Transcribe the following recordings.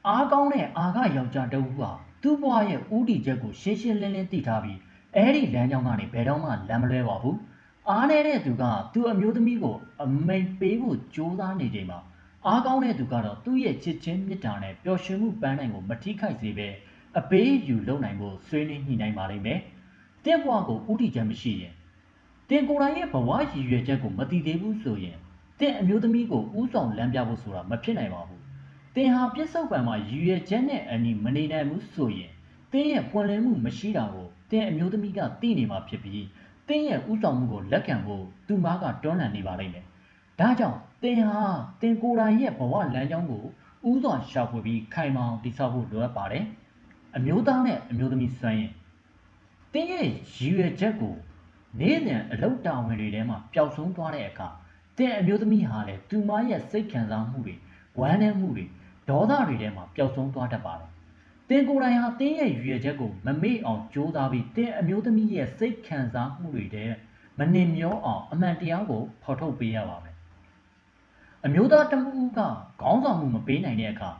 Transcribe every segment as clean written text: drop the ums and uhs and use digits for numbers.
အားကောင်းတဲ့အာဃယောက်ျားတဦးဟာသူ့ဘဝရဲ့ဦးတည်ချက်ကိုရှင်းရှင်းလင်းလင်းသိထားပြီးအဲ့ဒီလမ်းကြောင်းကနေဘယ်တော့မှလမ်းမလွဲပါဘူးအားနေတဲ့သူကသူ့အမျိုးသမီးကိုအမိန်ပေးဖို့ကြိုးစားနေချိန်မှာအားကောင်းတဲ့သူကတော့သူ့ရဲ့ချစ်ချင်းမြတ်တာနဲ့ပျော်ရွှင်မှုပန်းနိုင်ကိုမထိခိုက်စေဘဲအပေးယူလုပ်နိုင်ဖို့ဆွေးနွေးညှိနှိုင်းပါလိမ့်မယ်တင့်ဘဝကိုဦးတည်ချက်မရှိရင်တင်ကိုယ်တိုင်ရဲ့ဘဝရည်ရွယ်ချက်ကိုမသိသေးဘူးဆိုရင်တင့်အမျိုးသမီးကိုဥဆောင်လမ်းပြဖို့ဆိုတာမဖြစ်နိုင်ပါဘူးတင်ဟာပြစ္ဆုတ်ပံမှာရည်ရွယ်ချက်နဲ့အညီမနေနိုင်ဘူးဆိုရင်တင်းရဲ့ပွင့်လင်းမှုမရှိတာကိုတင်းအမျိုးသမီးကသိနေမှာဖြစ်ပြီးတင်းရဲ့ဥဆောင်မှုကိုလက်ခံဖို့သူမကတွန်းလှန်နေပါလိမ့်မယ်။ဒါကြောင့်တင်းဟာတင်းကိုယ်တိုင်ရဲ့ဘဝလမ်းကြောင်းကိုဥဆောင်ရှာဖွေပြီးခိုင်မာအောင်တည်ဆောက်ဖို့လိုအပ်ပါတယ်။အမျိုးသားနဲ့အမျိုးသမီးစွမ်းရင်တင်းရဲ့ရည်ရွယ်ချက်ကိုနေ့စဉ်အလုပ်တာဝန်တွေထဲမှာပျောက်ဆုံးသွားတဲ့အခါတင်းအမျိုးသမီးဟာလည်းသူမရဲ့စိတ်ခံစားမှုတွေဝမ်းနည်းမှုတွေဒေါသတွေထဲမှာပျောက်ဆုံးသွားတတ်ပါတယ်။တင်ကိုယ်တိုင်ဟာတင်းရဲ့ရည်ရွယ်ချက်ကိုမမေ့အောင်ကြိုးစားပြီးတင်းအမျိုးသမီးရဲ့စိတ်ခံစားမှုတွေထဲမနှင်မျောအောင်အမှန်တရားကိုဖော်ထုတ်ပေးရပါမယ်။အမျိုးသားတမှုကခေါင်းဆောင်မှုမပေးနိုင်တဲ့အခါ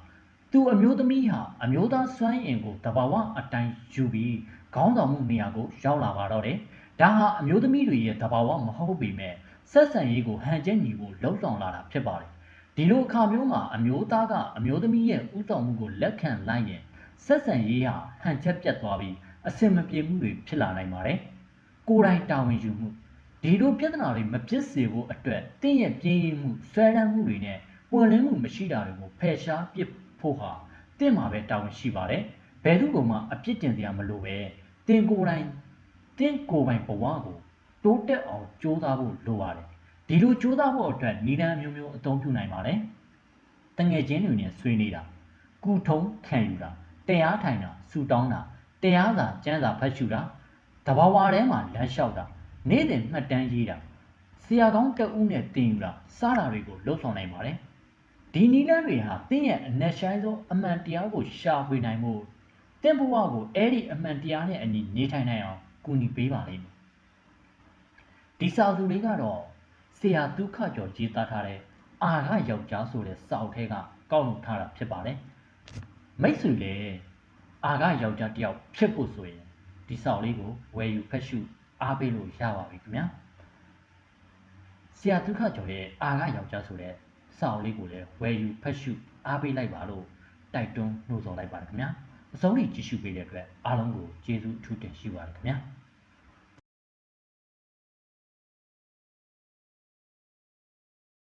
သူအမျိုးသမီးဟာအမျိုးသားစွမ်းအင်ကိုတဘာဝအတိုင်းယူပြီးခေါင်းဆောင်မှုနေရာကိုရောက်လာပါတော့တယ်။ဒါဟာအမျိုးသမီးတွေရဲ့တဘာဝမဟုတ်ပေမဲ့ဆက်ဆံရေးကိုဟန်ချက်ညီဖို့လှုံ့ဆော်လာတာဖြစ်ပါတယ်။ဒီလိုအခါမျိုးမှာအမျိုးသားကအမျိုးသမီးရဲ့ဥဆောင်မှုကိုလက်ခံလိုက်ရင်ဆက်ဆံရေးဟာဟန်ချက်ပြတ်သွားပြီးအဆင်မပြေမှုတွေဖြစ်လာနိုင်ပါတယ်။ကိုယ်တိုင်တာဝန်ယူမှုဒီလိုပြဿနာတွေမဖြစ်စေဖို့အတွက်တင့်ရဲ့ပြင်းရမှုဆွဲလန်းမှုတွေနဲ့ပွင့်လင်းမှုမရှိတာတွေကိုဖယ်ရှားပစ်ဖို့ဟာတင့်မှာပဲတာဝန်ရှိပါတယ်။ဘယ်သူကမှအပြစ်တင်စရာမလိုပဲတင်ကိုယ်ပိုင်ဘဝကိုတိုးတက်အောင်ကြိုးစားဖို့လိုပါတယ်။ဒီလိုကြိုးစားဖို့အတွက်နည်းလမ်းမျိုးမျိုးအသုံးပြုနိုင်ပါတယ်။တငယ်ချင်းတွေနဲ့ဆွေးနွေးတာကုထုံးခံယူတာတရားထိုင်တာဆူတောင်းတာတရားစာကျမ်းစာဖတ်ရှုတာတဘာဝထဲမှာလမ်းလျှောက်တာနေ့စဉ်မှတ်တမ်းရေးတာဆရာကောင်းတဦးနဲ့တင်ယူတာစတာတွေကိုလှုပ်ဆောင်နိုင်ပါတယ်။ဒီနည်းလမ်းတွေဟာတင့်ရဲ့အနက်ရှိုင်းဆုံးအမှန်တရားကိုရှာဖွေနိုင်မှုတင့်ဘဝကိုအဲ့ဒီအမှန်တရားနဲ့အညီနေထိုင်နိုင်အောင်ကူညီပေးပါလိမ့်မယ်။ဒီစာစုလေးကတော့ဆရာဒုက္ခကျော်ရေးသားထားတဲ့အာဃယောက်ျားဆိုတဲ့စာအုပ်ထဲကကောက်နှုတ်ထားတာဖြစ်ပါတယ်။မိတ်ဆွေလည်းအာဃယောက်ျားတယောက်ဖြစ်ဖို့ဆိုရင်ဒီစာအုပ်လေးကိုဝယ်ယူဖတ်ရှုအားပေးလို့ရပါပြီခင်ဗျာ။ဆရာဒုက္ခကျော်ရဲ့အာဃယောက်ျားဆိုတဲ့စာအုပ်လေးကိုလည်းဝယ်ယူဖတ်ရှုအားပေးလိုက်ပါလို့တိုက်တွန်းနှိုးဆော်လိုက်ပါတယ်ခင်ဗျာ။အဆုံးထိကြည့်ရှုပေးတဲ့အတွက်အားလုံးကိုကျေးဇူးအထူးတင်ရှိပါတယ်ခင်ဗျာ။